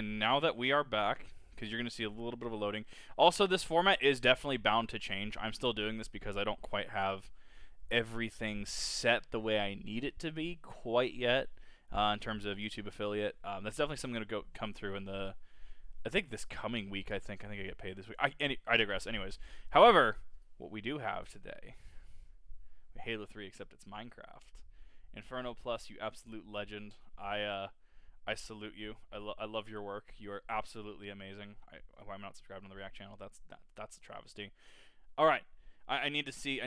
And now that we are back, because you're going to see a little bit of a loading. Also, this format is definitely bound to change. I'm still doing this because I don't quite have everything set the way I need it to be quite yet in terms of YouTube affiliate. That's definitely something going to come through in the, I think this coming week. I think I get paid this week. I digress. Anyways, however, what we do have today, Halo 3, except it's Minecraft. InfernoPlus, you absolute legend. I salute you. I love your work. You are absolutely amazing. I'm not subscribed on the React channel. That's a travesty. All right, I need to see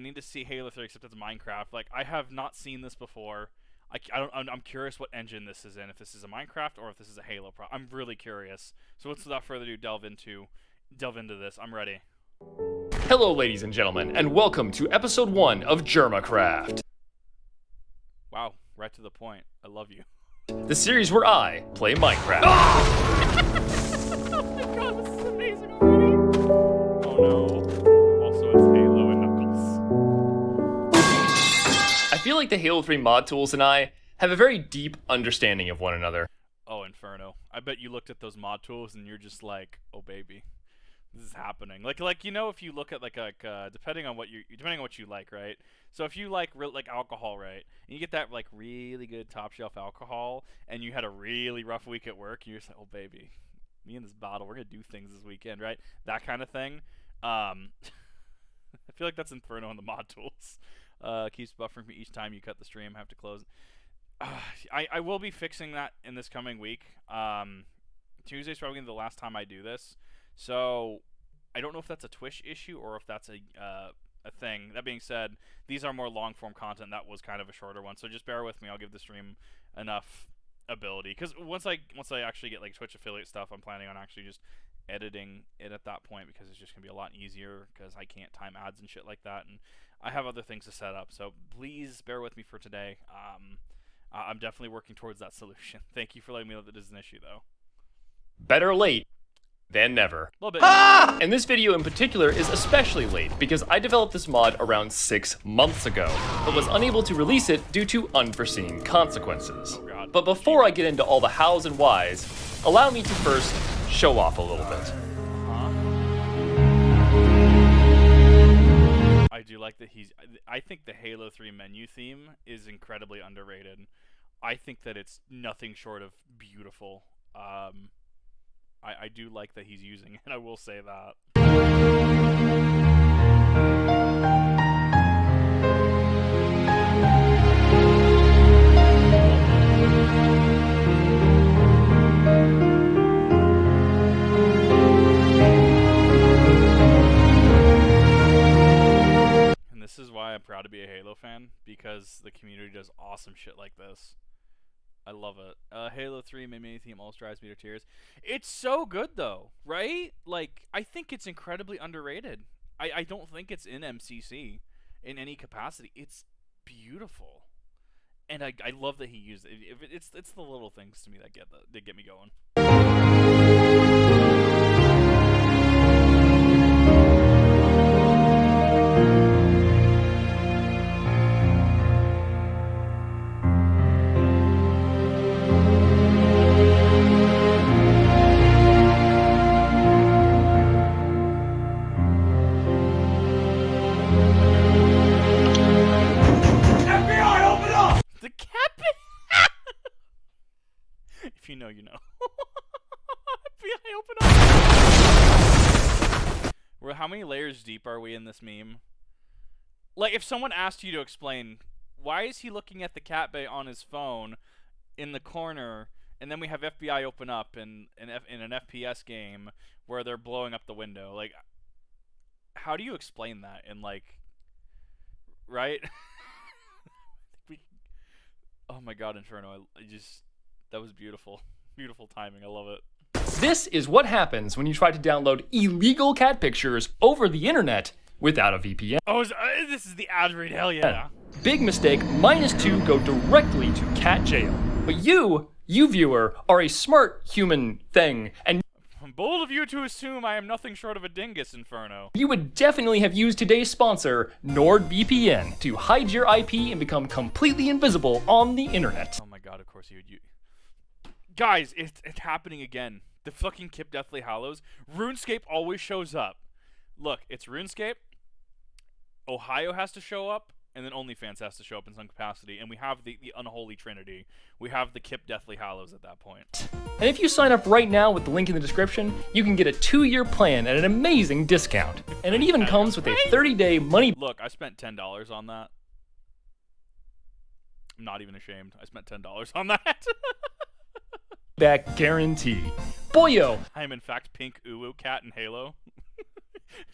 Halo 3, except it's Minecraft. Like, I have not seen this before. I'm curious what engine this is in. If this is a Minecraft or if this is a Halo pro. I'm really curious. So without further ado, delve into this. I'm ready. Hello, ladies and gentlemen, and welcome to episode 1 of JermaCraft. Wow, right to the point. I love you. The series where I play Minecraft. Oh my god, this is amazing already. Oh no. Also, it's Halo and Knuckles. I feel like the Halo 3 mod tools and I have a very deep understanding of one another. Oh, Inferno. I bet you looked at those mod tools and you're just like, oh baby, this is happening. Like you know, if you look at depending on what you like, right? So if you like alcohol, right, and you get that like really good top shelf alcohol, and you had a really rough week at work, you're just like, oh baby, me and this bottle, we're gonna do things this weekend, right? That kind of thing. I feel like that's Inferno on the mod tools. Keeps buffering me each time you cut the stream. I have to close. I will be fixing that in this coming week. Tuesday's probably gonna be the last time I do this. So, I don't know if that's a Twitch issue or if that's a thing. That being said, these are more long-form content. That was kind of a shorter one, so just bear with me. I'll give the stream enough ability. Because once I actually get like Twitch affiliate stuff, I'm planning on actually just editing it at that point because it's just going to be a lot easier because I can't time ads and shit like that. And I have other things to set up, so please bear with me for today. I'm definitely working towards that solution. Thank you for letting me know that it is an issue, though. Better late than never. A little bit. And this video in particular is especially late because I developed this mod around 6 months ago, but was unable to release it due to unforeseen consequences. Oh God. But before I get into all the hows and whys, allow me to first show off a little bit. I do like that I think the Halo 3 menu theme is incredibly underrated. I think that it's nothing short of beautiful. I do like that he's using it, I will say that. And this is why I'm proud to be a Halo fan, because the community does awesome shit like this. I love it. Halo 3 mini theme almost drives me to tears. It's so good though, right? Like, I think it's incredibly underrated. I don't think it's in MCC in any capacity. It's beautiful, and I love that he used it. It's the little things to me that get me going. If you know, you know. FBI, open up! Well, how many layers deep are we in this meme? Like, if someone asked you to explain, why is he looking at the cat bay on his phone in the corner, and then we have FBI open up in an FPS game where they're blowing up the window? Like, how do you explain that in, like, right? Oh my god, Inferno, that was beautiful. Beautiful timing, I love it. This is what happens when you try to download illegal cat pictures over the internet without a VPN. Oh, this is the ad read, hell yeah. Big mistake, -2 go directly to cat jail. But you viewer, are a smart human thing, and I'm bold of you to assume I am nothing short of a dingus, Inferno. You would definitely have used today's sponsor, NordVPN, to hide your IP and become completely invisible on the internet. Oh my god, of course you would. Guys, it's happening again. The fucking Kip Deathly Hallows. RuneScape always shows up. Look, it's RuneScape. Ohio has to show up, and then OnlyFans has to show up in some capacity, and we have the unholy trinity. We have the Kip Deathly Hallows at that point. And if you sign up right now with the link in the description, you can get a 2-year plan at an amazing discount. And it even comes with a 30-day money. Look, I spent $10 on that. I'm not even ashamed. I spent $10 on that. Back guarantee. Boyo! I am in fact Pink Uwu Cat in Halo.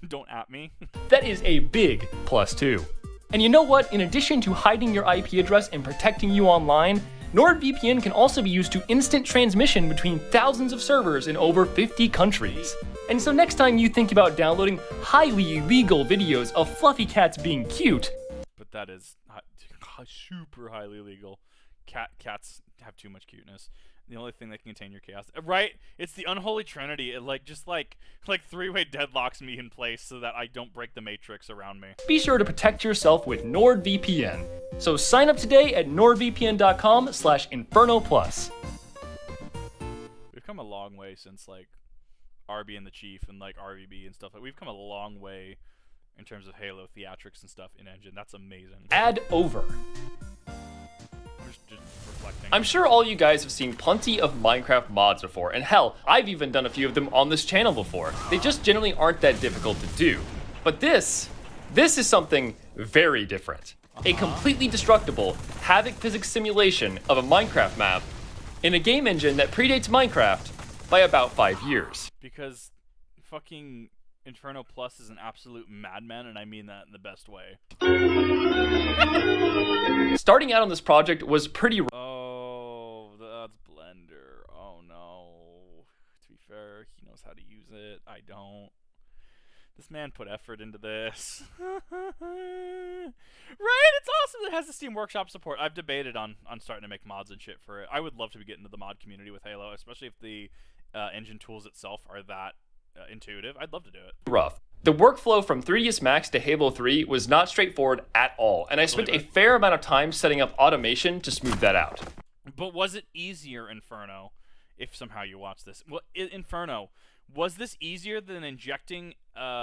Don't at me. That is a big plus too. And you know what? In addition to hiding your IP address and protecting you online, NordVPN can also be used to instant transmission between thousands of servers in over 50 countries. And so next time you think about downloading highly illegal videos of fluffy cats being cute, but that is super highly illegal. Cats have too much cuteness. The only thing that can contain your chaos, right? It's the unholy trinity. It just like three-way deadlocks me in place so that I don't break the matrix around me. be sure to protect yourself with NordVPN. So sign up today at nordvpn.com/InfernoPlus. We've come a long way since like RB and the Chief and like RVB and stuff. Like we've come a long way in terms of Halo theatrics and stuff in engine. That's amazing. Add over. Just reflecting. I'm sure all you guys have seen plenty of Minecraft mods before, and hell, I've even done a few of them on this channel before. They just generally aren't that difficult to do. But this is something very different. A completely destructible Havoc physics simulation of a Minecraft map in a game engine that predates Minecraft by about 5 years. Because fucking InfernoPlus is an absolute madman, and I mean that in the best way. Starting out on this project was pretty Oh, that's Blender. Oh no. To be fair, he knows how to use it. I don't. This man put effort into this. Right? It's awesome that it has the Steam Workshop support. I've debated on starting to make mods and shit for it. I would love to be getting into the mod community with Halo, especially if the engine tools itself are that intuitive. I'd love to do it. rough. The workflow from 3ds Max to Halo 3 was not straightforward at all, and I spent a fair amount of time setting up automation to smooth that out. But was it easier, Inferno, if somehow you watch this? Well, Inferno, was this easier than injecting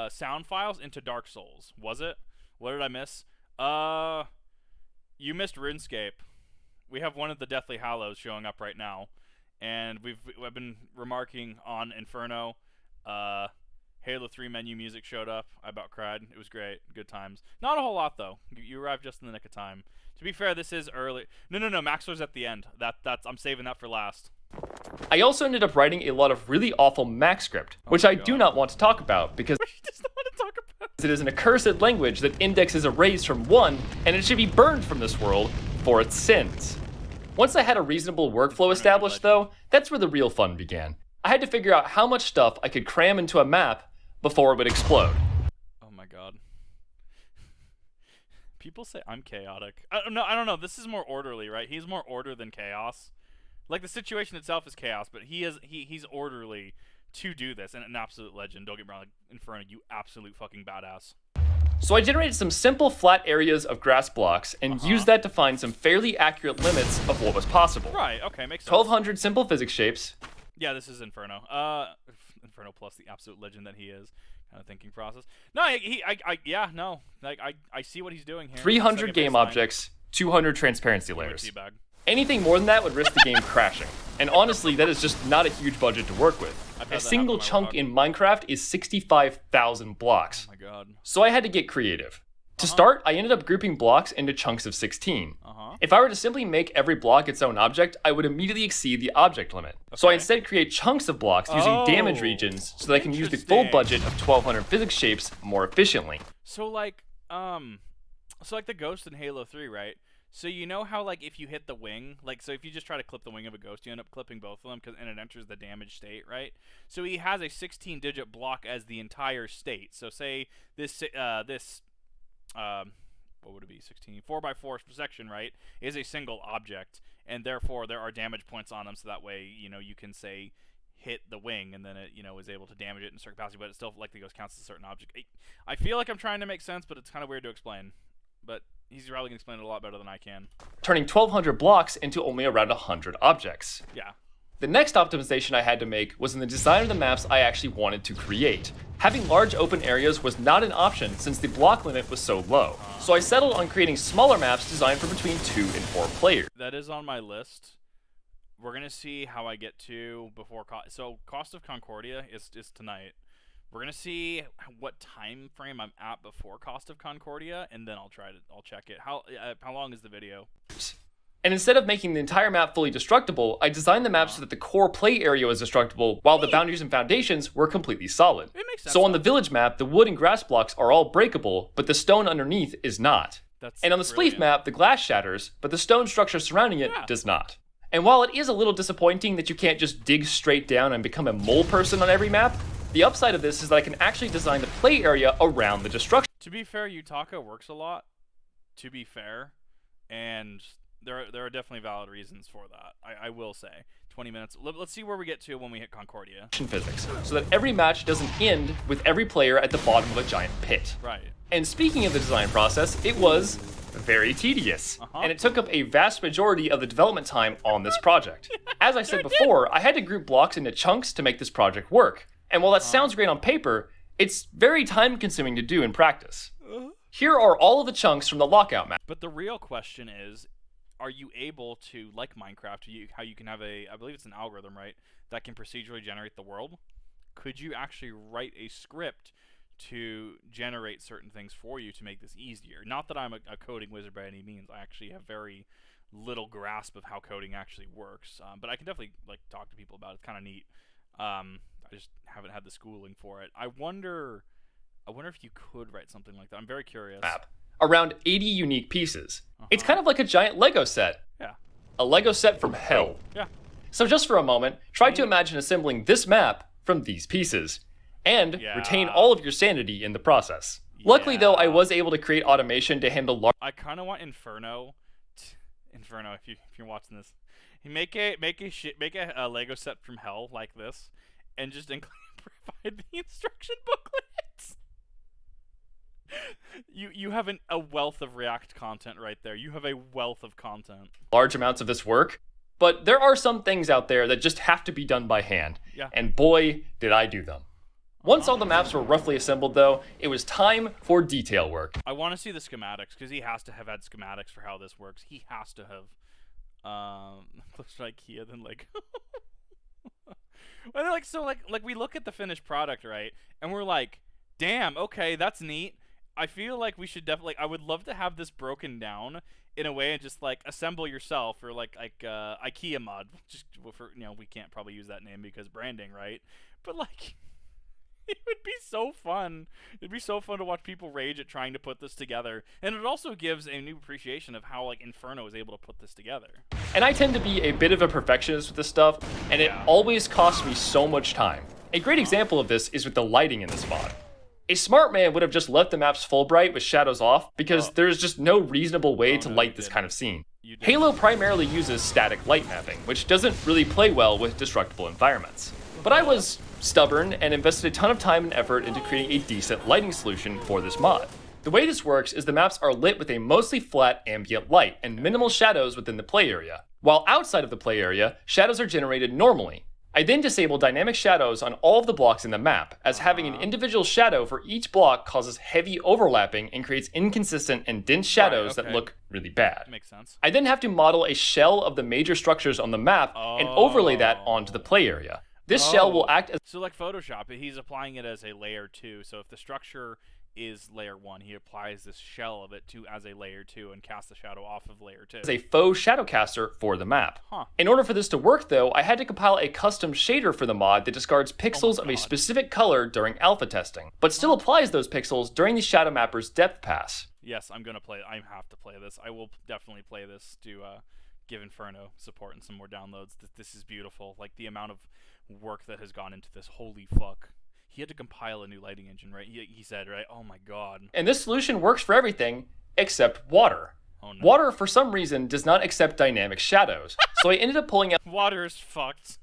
sound files into Dark Souls? Was it? What did I miss? You missed RuneScape. We have one of the Deathly Hallows showing up right now, and I've been remarking on Inferno. Halo 3 menu music showed up. I about cried. It was great. Good times. Not a whole lot, though. You arrived just in the nick of time. To be fair, this is early. No. Maxler's at the end. I'm saving that for last. I also ended up writing a lot of really awful Mac script, which I do not want to talk about because Just don't want to talk about it is an accursed language that indexes arrays from 1, and it should be burned from this world for its sins. Once I had a reasonable workflow established, though, that's where the real fun began. I had to figure out how much stuff I could cram into a map before it would explode. Oh my god. People say I'm chaotic. I don't know. This is more orderly, right? He's more order than chaos. Like the situation itself is chaos, but he's orderly to do this, and an absolute legend. Don't get me wrong, like, Inferno, you absolute fucking badass. So I generated some simple flat areas of grass blocks and used that to find some fairly accurate limits of what was possible. Right, okay, makes sense. 1200 simple physics shapes. Yeah, this is Inferno. InfernoPlus, the absolute legend that he is. Kind of thinking process. No, I see what he's doing here. 300 game objects, 200 transparency layers. Anything more than that would risk the game crashing. And honestly, that is just not a huge budget to work with. A single chunk in Minecraft is 65,000 blocks. Oh my god. So I had to get creative. To start, I ended up grouping blocks into chunks of 16. If I were to simply make every block its own object, I would immediately exceed the object limit. So I instead create chunks of blocks using damage regions so that I can use the full budget of 1200 physics shapes more efficiently. So like the ghost in Halo 3, right? So you know how like if you hit the wing, like so if you just try to clip the wing of a ghost, you end up clipping both of them and it enters the damaged state, right? So he has a 16-digit block as the entire state. So say this what would it be? 16 4x4 section, right? Is a single object, and therefore there are damage points on them. So that way, you know, you can say hit the wing, and then it, you know, is able to damage it in a certain capacity, but it still like the ghost counts as a certain object. I feel like I'm trying to make sense, but it's kind of weird to explain. But he's probably gonna explain it a lot better than I can. Turning 1200 blocks into only around 100 objects. Yeah. The next optimization I had to make was in the design of the maps I actually wanted to create. Having large open areas was not an option since the block limit was so low, so I settled on creating smaller maps designed for between 2 and 4 players. That is on my list. We're gonna see how I get to before so Cost of Concordia is tonight. We're gonna see what time frame I'm at before Cost of Concordia, and then I'll check it. How long is the video? And instead of making the entire map fully destructible, I designed the map so that the core play area was destructible, while the boundaries and foundations were completely solid. It makes sense. So on the village map, the wood and grass blocks are all breakable, but the stone underneath is not. And on the Spleef map, the glass shatters, but the stone structure surrounding it does not. And while it is a little disappointing that you can't just dig straight down and become a mole person on every map, the upside of this is that I can actually design the play area around the destruction. To be fair, Yutaka works a lot, to be fair, and there are definitely valid reasons for that. I will say. 20 minutes. Let's see where we get to when we hit Concordia. Physics, so that every match doesn't end with every player at the bottom of a giant pit. Right. And speaking of the design process, it was very tedious, and it took up a vast majority of the development time on this project. As I said before, I had to group blocks into chunks to make this project work. And while that sounds great on paper, it's very time-consuming to do in practice. Here are all of the chunks from the lockout map. But the real question is, are you able to, like Minecraft, how you can have I believe it's an algorithm, right, that can procedurally generate the world? Could you actually write a script to generate certain things for you to make this easier? Not that I'm a coding wizard by any means. I actually have very little grasp of how coding actually works, but I can definitely talk to people about it. It's kind of neat. I just haven't had the schooling for it. I wonder if you could write something like that. I'm very curious. Map. Around 80 unique pieces. It's kind of like a giant Lego set. Yeah. A Lego set from hell. Yeah. So just for a moment, try to imagine assembling this map from these pieces, and retain all of your sanity in the process. Luckily though, I was able to create automation to handle large— I kind of want Inferno, if you're watching this, make a Lego set from hell like this, and just provide the instruction booklets. You have a wealth of React content right there. You have a wealth of content. Large amounts of this work, but there are some things out there that just have to be done by hand. Yeah. And boy, did I do them. Once all the maps were roughly assembled though, it was time for detail work. I want to see the schematics, because he has to have had schematics for how this works. He has to have. Looks like Ikea than Lego. Well, we look at the finished product, right, and we're like, damn, okay, that's neat. I feel like we should definitely, I would love to have this broken down in a way and just assemble yourself, or like IKEA mod. Just for, we can't probably use that name because branding, right? But it would be so fun. It'd be so fun to watch people rage at trying to put this together, and it also gives a new appreciation of how Inferno is able to put this together. And I tend to be a bit of a perfectionist with this stuff, and it always costs me so much time. A great example of this is with the lighting in this mod. A smart man would have just left the maps full bright with shadows off, because there's just no reasonable way to light this kind of scene. Halo primarily uses static light mapping, which doesn't really play well with destructible environments. But I was stubborn and invested a ton of time and effort into creating a decent lighting solution for this mod. The way this works is the maps are lit with a mostly flat ambient light and minimal shadows within the play area, while outside of the play area, shadows are generated normally. I then disable dynamic shadows on all of the blocks in the map, as having an individual shadow for each block causes heavy overlapping and creates inconsistent and dense shadows that look really bad. Makes sense. I then have to model a shell of the major structures on the map and overlay that onto the play area. This shell will act as— So like Photoshop, he's applying it as a layer 2, so if the structure is layer 1, he applies this shell of it as a layer 2 and casts the shadow off of layer 2. As a faux shadow caster for the map. In order for this to work though, I had to compile a custom shader for the mod that discards pixels of a specific color during alpha testing, but still applies those pixels during the shadow mapper's depth pass. Yes, I'm gonna play. I have to play this. I will definitely play this to give Inferno support and some more downloads. This is beautiful. The amount of work that has gone into this. Holy fuck. He had to compile a new lighting engine, right? He said, right? Oh my god. And this solution works for everything except water. Oh, no. Water, for some reason, does not accept dynamic shadows, so I ended up pulling out— Water is fucked.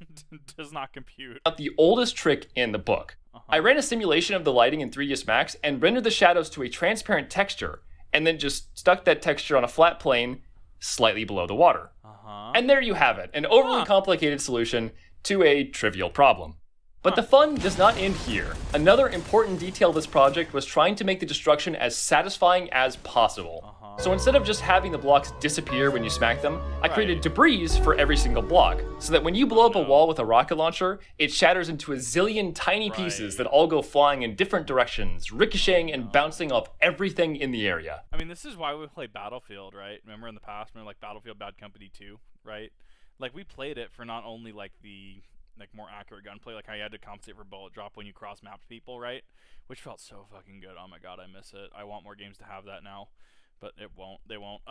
Does not compute. —the oldest trick in the book. I ran a simulation of the lighting in 3ds Max and rendered the shadows to a transparent texture, and then just stuck that texture on a flat plane slightly below the water. And there you have it, an overly complicated solution to a trivial problem. But the fun does not end here. Another important detail of this project was trying to make the destruction as satisfying as possible. So instead of just having the blocks disappear when you smack them, I created debris for every single block, so that when you blow up a wall with a rocket launcher, it shatters into a zillion tiny pieces that all go flying in different directions, ricocheting and bouncing off everything in the area. I mean, this is why we play Battlefield, right? Remember in the past, remember like Battlefield Bad Company 2, right? Like we played it for not only like the more accurate gunplay, like how you had to compensate for bullet drop when you cross-mapped people, right? Which felt so fucking good. Oh my god, I miss it. I want more games to have that now, but they won't.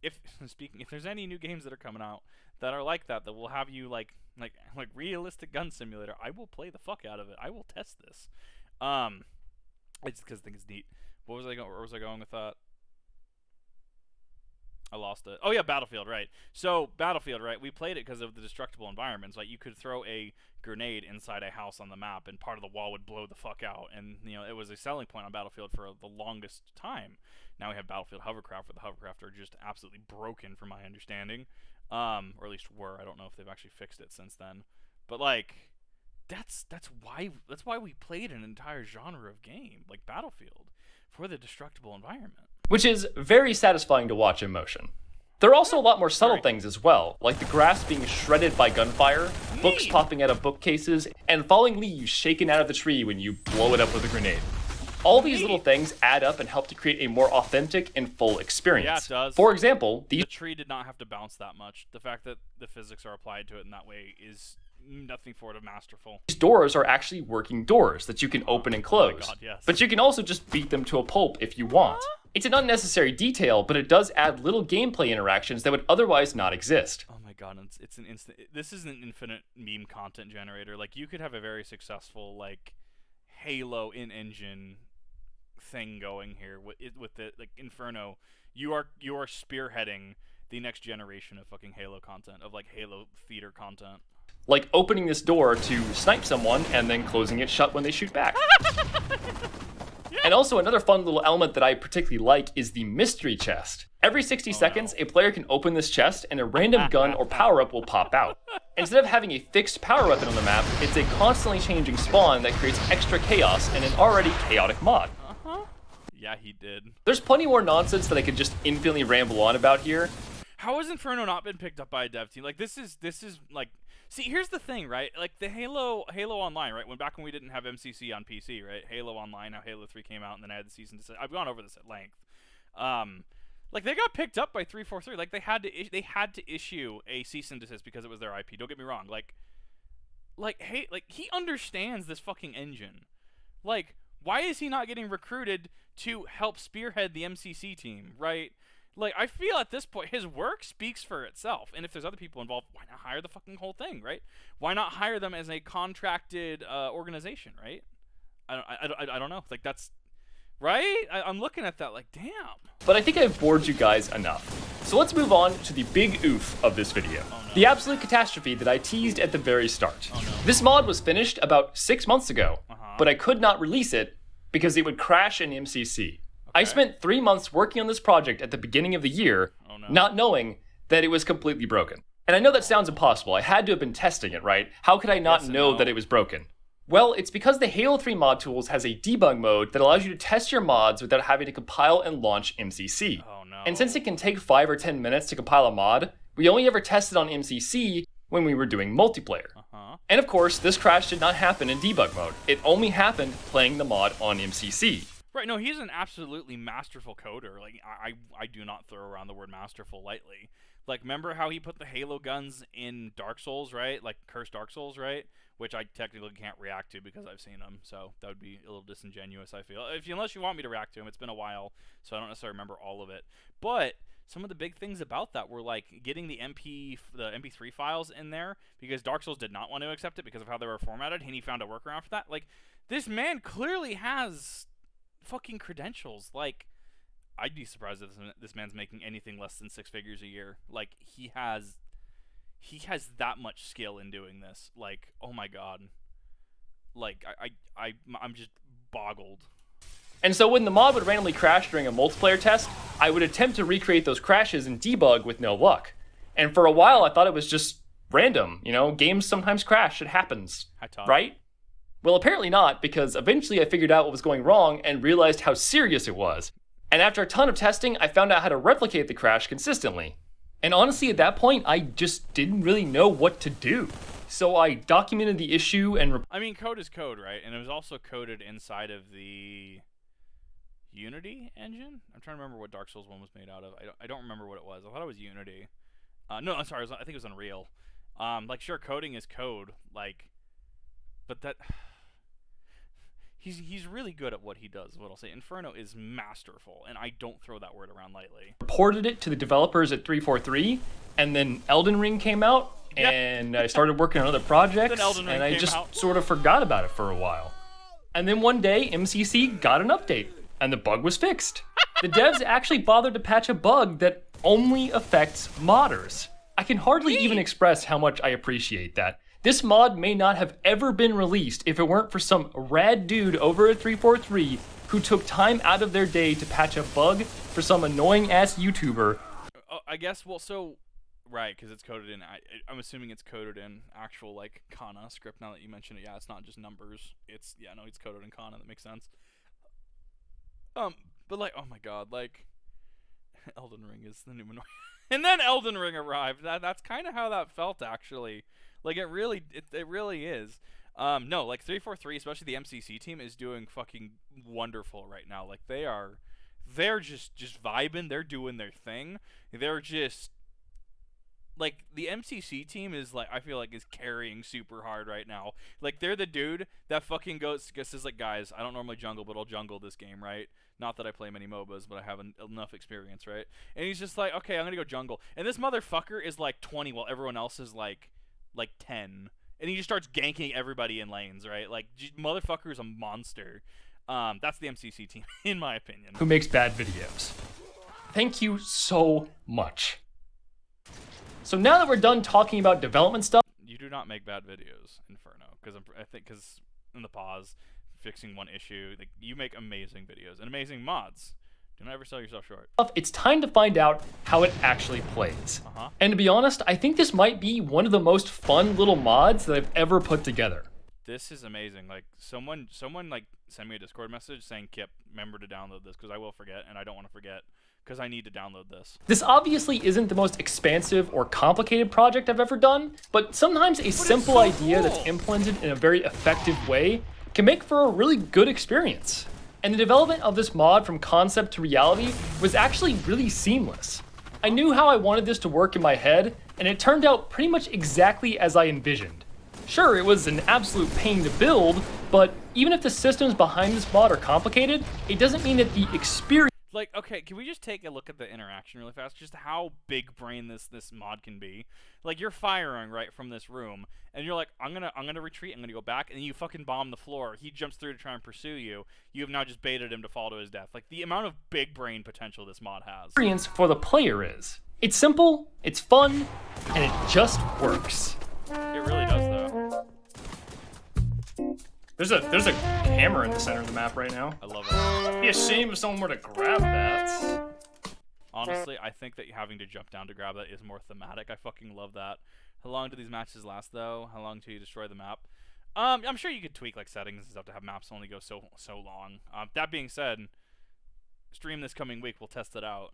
If there's any new games that are coming out that are like that will have you like realistic gun simulator, I will play the fuck out of it. I will test this. It's because I think it's neat. Where was I going with that? I lost it. Oh yeah, Battlefield, right. So Battlefield, right, we played it because of the destructible environments. Like you could throw a grenade inside a house on the map and part of the wall would blow the fuck out. And it was a selling point on Battlefield for the longest time. Now we have Battlefield Hovercraft, where the hovercraft are just absolutely broken from my understanding. Or at least were. I don't know if they've actually fixed it since then. But like that's why we played an entire genre of game like Battlefield, for the destructible environment. Which is very satisfying to watch in motion. There are also a lot more subtle things as well, like the grass being shredded by gunfire, books popping out of bookcases, and falling leaves shaken out of the tree when you blow it up with a grenade. All these little things add up and help to create a more authentic and full experience. Yeah, it does. For example, the tree did not have to bounce that much. The fact that the physics are applied to it in that way is nothing short of masterful. These doors are actually working doors that you can open and close. Oh my god, yes. But you can also just beat them to a pulp if you want. It's an unnecessary detail, but it does add little gameplay interactions that would otherwise not exist. Oh my god, it's an instant. This is an infinite meme content generator. Like you could have a very successful like Halo in-engine thing going here with the like Inferno. You are spearheading the next generation of fucking Halo content, of like Halo theater content. Like opening this door to snipe someone and then closing it shut when they shoot back. And also another fun little element that I particularly like is the mystery chest. Every 60 seconds, a player can open this chest and a random gun or power-up will pop out. Instead of having a fixed power weapon on the map, it's a constantly changing spawn that creates extra chaos in an already chaotic mod. Yeah, he did. There's plenty more nonsense that I could just infinitely ramble on about here. How has Inferno not been picked up by a dev team? Like this is like, see, here's the thing, right? Like the Halo Online, right? Back when we didn't have MCC on PC, right? Halo Online, how Halo 3 came out, and then I had the season to. I've gone over this at length. Like they got picked up by 343. Like they had to issue a cease and desist because it was their IP. Don't get me wrong. Hey, like he understands this fucking engine. Like, why is he not getting recruited to help spearhead the MCC team, right? Like, I feel at this point, his work speaks for itself. And if there's other people involved, why not hire the fucking whole thing, right? Why not hire them as a contracted organization, right? I don't know. Like, that's... Right? I'm looking at that like, damn. But I think I've bored you guys enough. So let's move on to the big oof of this video. Oh, no. The absolute catastrophe that I teased at the very start. Oh, no. This mod was finished about 6 months ago, but I could not release it because it would crash in MCC. Okay. I spent 3 months working on this project at the beginning of the year, not knowing that it was completely broken. And I know that sounds impossible. I had to have been testing it, right? How could I not know that it was broken? Well, it's because the Halo 3 mod tools has a debug mode that allows you to test your mods without having to compile and launch MCC. Oh no. And since it can take 5 or 10 minutes to compile a mod, we only ever tested on MCC when we were doing multiplayer. And of course, this crash did not happen in debug mode. It only happened playing the mod on MCC. Right, no, he's an absolutely masterful coder. Like, I do not throw around the word masterful lightly. Like, remember how he put the Halo guns in Dark Souls, right? Like, Cursed Dark Souls, right? Which I technically can't react to because I've seen them, so that would be a little disingenuous, I feel. Unless you want me to react to them, it's been a while, so I don't necessarily remember all of it. But some of the big things about that were, like, getting the MP3 files in there, because Dark Souls did not want to accept it because of how they were formatted, and he found a workaround for that. Like, this man clearly has fucking credentials. Like, I'd be surprised if this man's making anything less than 6 figures a year. Like, he has that much skill in doing this. Like, oh my god. Like, I'm just boggled. And so when the mod would randomly crash during a multiplayer test, I would attempt to recreate those crashes in debug with no luck. And for a while, I thought it was just random, you know, games sometimes crash, it happens, Hi, Todd. right? Well, apparently not, because eventually I figured out what was going wrong and realized how serious it was. And after a ton of testing, I found out how to replicate the crash consistently. And honestly, at that point, I just didn't really know what to do. So I documented the issue and... I mean, code is code, right? And it was also coded inside of the Unity engine? I'm trying to remember what Dark Souls 1 was made out of. I don't remember what it was. I thought it was Unity. No, I'm sorry. I think it was Unreal. Like, sure, coding is code. Like, but that... He's really good at what he does, is what I'll say. Inferno is masterful, and I don't throw that word around lightly. Reported it to the developers at 343, and then Elden Ring came out, and I started working on other projects, and I just sort of forgot about it for a while. And then one day, MCC got an update, and the bug was fixed. The devs actually bothered to patch a bug that only affects modders. I can hardly even express how much I appreciate that. This mod may not have ever been released if it weren't for some rad dude over at 343 who took time out of their day to patch a bug for some annoying-ass YouTuber. I guess, well, so... Right, because it's coded in... I'm assuming it's coded in actual, like, Kana script now that you mention it. Yeah, it's not just numbers. It's... Yeah, no, it's coded in Kana. That makes sense. But, like, oh my god, like... Elden Ring is the Numenor. And then Elden Ring arrived. That's kind of how that felt, actually. Like, it really is. No, like, 343, especially the MCC team, is doing fucking wonderful right now. Like, they're just vibing. They're doing their thing. They're just... Like, the MCC team is, like, I feel like is carrying super hard right now. Like, they're the dude that fucking says, like, guys, I don't normally jungle, but I'll jungle this game, right? Not that I play many MOBAs, but I have enough experience, right? And he's just like, okay, I'm gonna go jungle. And this motherfucker is, like, 20 while everyone else is, like 10. And he just starts ganking everybody in lanes, right? Like, motherfucker is a monster. That's the MCC team, in my opinion. Who makes bad videos. Thank you so much. So now that we're done talking about development stuff... You do not make bad videos, Inferno, because because in the pause, fixing one issue, like, you make amazing videos and amazing mods. Do not ever sell yourself short. It's time to find out how it actually plays. And to be honest, I think this might be one of the most fun little mods that I've ever put together. This is amazing. Like, someone like send me a Discord message saying, Kip, remember to download this, because I will forget, and I don't want to forget. Because I need to download this. This obviously isn't the most expansive or complicated project I've ever done, but sometimes a simple idea that's implemented in a very effective way can make for a really good experience. And the development of this mod from concept to reality was actually really seamless. I knew how I wanted this to work in my head, and it turned out pretty much exactly as I envisioned. Sure, it was an absolute pain to build, but even if the systems behind this mod are complicated, it doesn't mean that the experience... Like, okay, can we just take a look at the interaction really fast? Just how big brain this mod can be. Like, you're firing right from this room, and you're like, I'm gonna retreat, I'm gonna go back, and you fucking bomb the floor. He jumps through to try and pursue you. You have now just baited him to fall to his death. Like, the amount of big brain potential this mod has. Experience for the player is. It's simple, it's fun, and it just works. It really does, though. There's a hammer in the center of the map right now. I love it. It'd be a shame if someone were to grab that. Honestly, I think that having to jump down to grab that is more thematic. I fucking love that. How long do these matches last, though? How long till you destroy the map? I'm sure you could tweak, like, settings and stuff to have maps only go so long. That being said, stream this coming week. We'll test it out.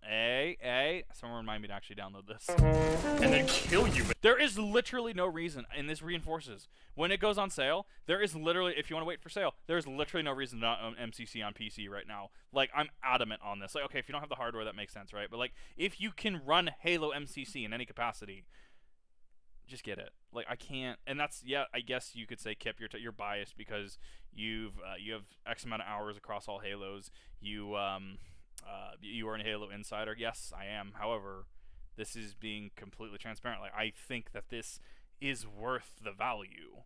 Someone remind me to actually download this. And then kill you. There is literally no reason, and this reinforces, when it goes on sale, there is literally, if you want to wait for sale, there's literally no reason to not own MCC on PC right now. Like, I'm adamant on this. Like, okay, if you don't have the hardware, that makes sense, right? But, like, if you can run Halo MCC in any capacity, just get it. Like, I can't, and that's, yeah, I guess you could say, Kip, you're biased because you have X amount of hours across all Halos. You are an Halo insider. Yes, I am. However, this is being completely transparent. Like, I think that this is worth the value.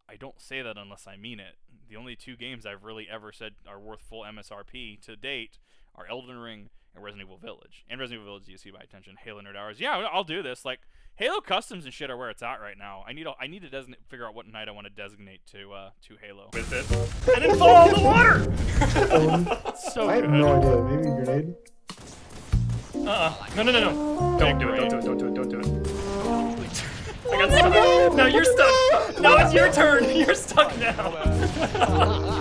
I don't say that unless I mean it. The only two games I've really ever said are worth full MSRP to date are Elden Ring and Resident Evil Village. And Resident Evil Village, you see by attention. Halo Nerd Hours. Yeah, I'll do this. Like, Halo Customs and shit are where it's at right now. I need to figure out what night I want to designate to Halo. With it. And then fall in the water! So I have no idea. Maybe a grenade? No. Don't do it. Don't do it. I got stuck. No, you're stuck. No, it's your turn. You're stuck now. I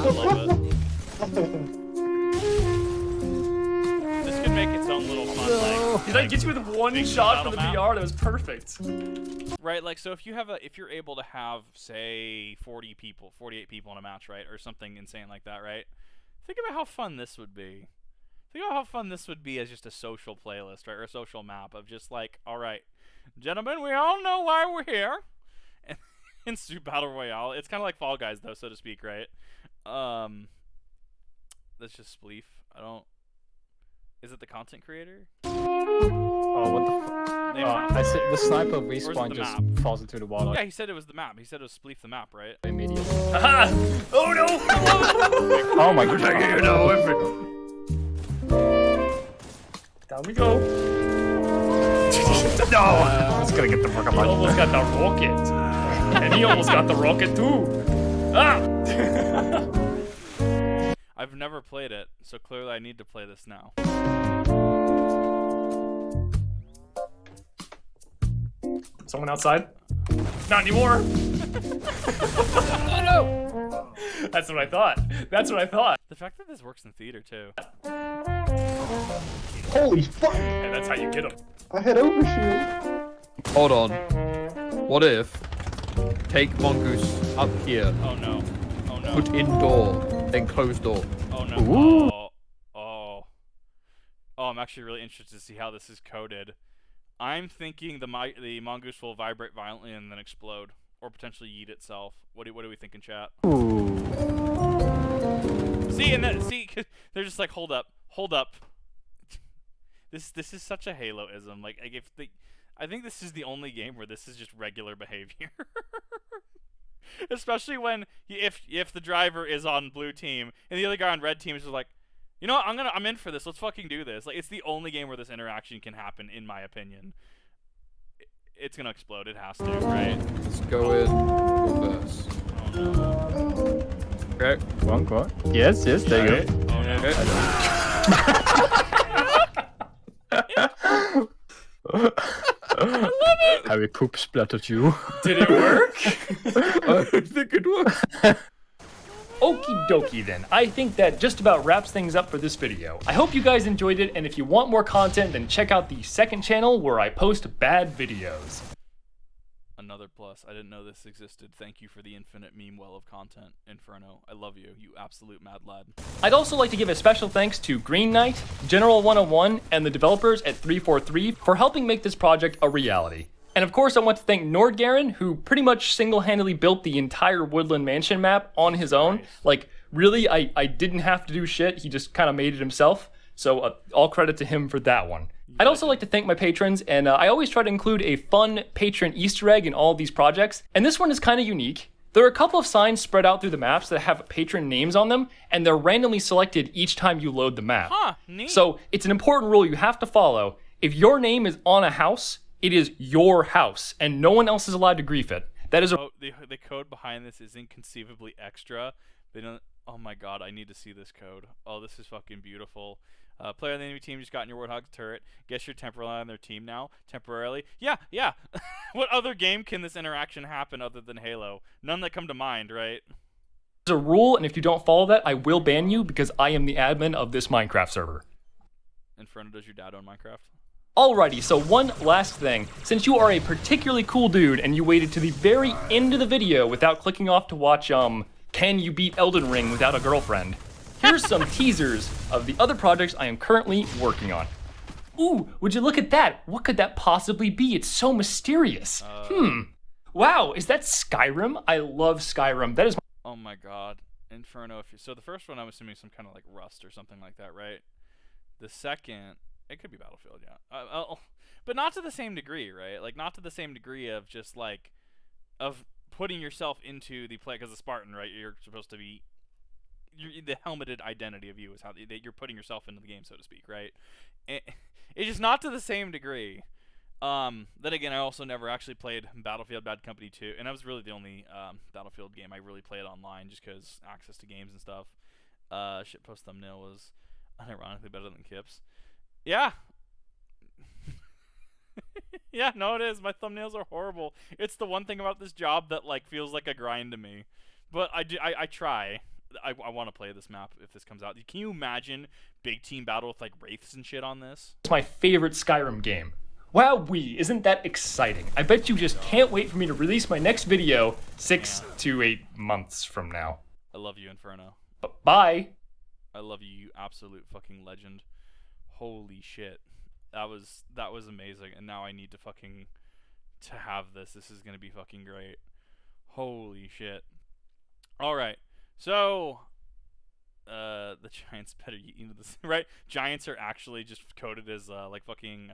love it. This could make its own little fun. Did I get you with one shot for the VR? That was perfect. Right, like so if you're able to have say 48 people in a match, right, or something insane like that, right? Think about how fun this would be. Think about how fun this would be as just a social playlist, right, or a social map of just like, all right, gentlemen, we all know why we're here. And in Battle Royale, it's kind of like Fall Guys, though, so to speak, right? That's just Spleef. I don't. Is it the content creator? Oh, what the fuck? I said the sniper respawn just falls into the water. Yeah, he said it was the map. He said it was Spleef the map, right? Immediately. Aha! Oh no! Oh my god. Down we go. No! It's gonna get the fuck up. He almost got the rocket. And he almost got the rocket too. Ah! I've never played it, so clearly I need to play this now. Someone outside? Not anymore. Oh no! That's what I thought. That's what I thought. The fact that this works in theater too. Holy fuck! And that's how you get them. I had overshield. Hold on. What if take Mongoose up here, Oh no. Oh no. put in door, then close door? Oh no. Ooh. Oh, I'm actually really interested to see how this is coded. I'm thinking the mongoose will vibrate violently and then explode, or potentially yeet itself. What do we think in chat? Ooh. See, they're just like, hold up. This is such a Halo-ism. Like I think this is the only game where this is just regular behavior. Especially when if the driver is on blue team and the other guy on red team is just like, you know what, I'm in for this. Let's fucking do this. Like, it's the only game where this interaction can happen, in my opinion. It's gonna explode. It has to, right? Let's go in reverse. Oh no. Okay. Go on. Yes, there you go. Oh no. I will poop splattered you. Did it work? I think it worked. Okie dokie then. I think that just about wraps things up for this video. I hope you guys enjoyed it, and if you want more content, then check out the second channel where I post bad videos. Another plus. I didn't know this existed. Thank you for the infinite meme well of content, Inferno. I love you, you absolute mad lad. I'd also like to give a special thanks to Green Knight, General 101, and the developers at 343 for helping make this project a reality. And of course, I want to thank Nordgaren, who pretty much single-handedly built the entire Woodland Mansion map on his own. Nice. Like, really, I didn't have to do shit. He just kind of made it himself. So all credit to him for that one. I'd also like to thank my patrons, and I always try to include a fun patron Easter egg in all of these projects. And this one is kind of unique. There are a couple of signs spread out through the maps that have patron names on them, and they're randomly selected each time you load the map. Huh, neat. So it's an important rule you have to follow. If your name is on a house, it is your house, and no one else is allowed to grief it. That is a... Oh, the code behind this is inconceivably extra. They don't... Oh my god, I need to see this code. Oh, this is fucking beautiful. Player on the enemy team just got in your Warthog turret. Guess you're temporarily on their team now. Temporarily? Yeah. What other game can this interaction happen other than Halo? None that come to mind, right? There's a rule, and if you don't follow that, I will ban you because I am the admin of this Minecraft server. Inferno, does your dad own Minecraft? Alrighty, so one last thing. Since you are a particularly cool dude and you waited to the very end of the video without clicking off to watch, Can You Beat Elden Ring Without a Girlfriend? Here's some teasers of the other projects I am currently working on. Ooh, would you look at that? What could that possibly be? It's so mysterious. Wow, is that Skyrim? I love Skyrim. That is Oh my god. Inferno, so the first one I'm assuming some kind of like Rust or something like that, right? The second, it could be Battlefield, yeah. But not to the same degree, right? Like, not to the same degree of just like, of putting yourself into the play, because a Spartan, right? You're supposed to be, the helmeted identity of you is how that you're putting yourself into the game, so to speak, right? It's just not to the same degree. Then again, I also never actually played Battlefield Bad Company 2, and that was really the only Battlefield game I really played online, just because access to games and stuff. Shitpost thumbnail was unironically better than Kip's. Yeah. Yeah, no, it is. My thumbnails are horrible. It's the one thing about this job that like feels like a grind to me. But I try. I want to play this map if this comes out. Can you imagine big team battle with like wraiths and shit on this? It's my favorite Skyrim game. Wowee, isn't that exciting? I bet you just can't wait for me to release my next video 6 to 8 months from now. I love you, Inferno. Bye. I love you, you absolute fucking legend. Holy shit. That was amazing, and now I need to have this. This is gonna be fucking great. Holy shit. Alright. So the Giants better eat into this, right? Giants are actually just coded as like fucking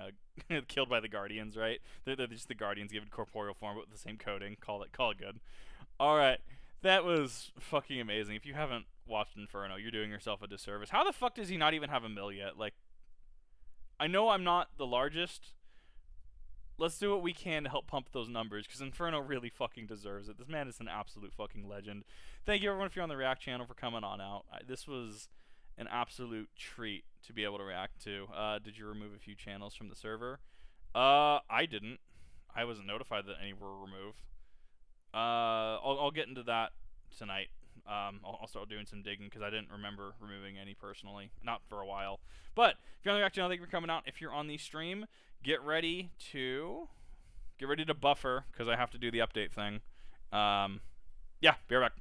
killed by the Guardians, right? They're just the Guardians given corporeal form but with the same coding. Call it good. All right, that was fucking amazing. If you haven't watched Inferno, you're doing yourself a disservice. How the fuck does he not even have a mill yet? Like, I know I'm not the largest. Let's do what we can to help pump those numbers, because Inferno really fucking deserves it. This man is an absolute fucking legend. Thank you, everyone, if you're on the React channel, for coming on out. This was an absolute treat to be able to react to. Did you remove a few channels from the server? I didn't. I wasn't notified that any were removed. I'll get into that tonight. I'll start doing some digging, because I didn't remember removing any personally. Not for a while. But if you're on the React channel, thank you for coming out. If you're on the stream, get ready to buffer, because I have to do the update thing. Yeah, be right back.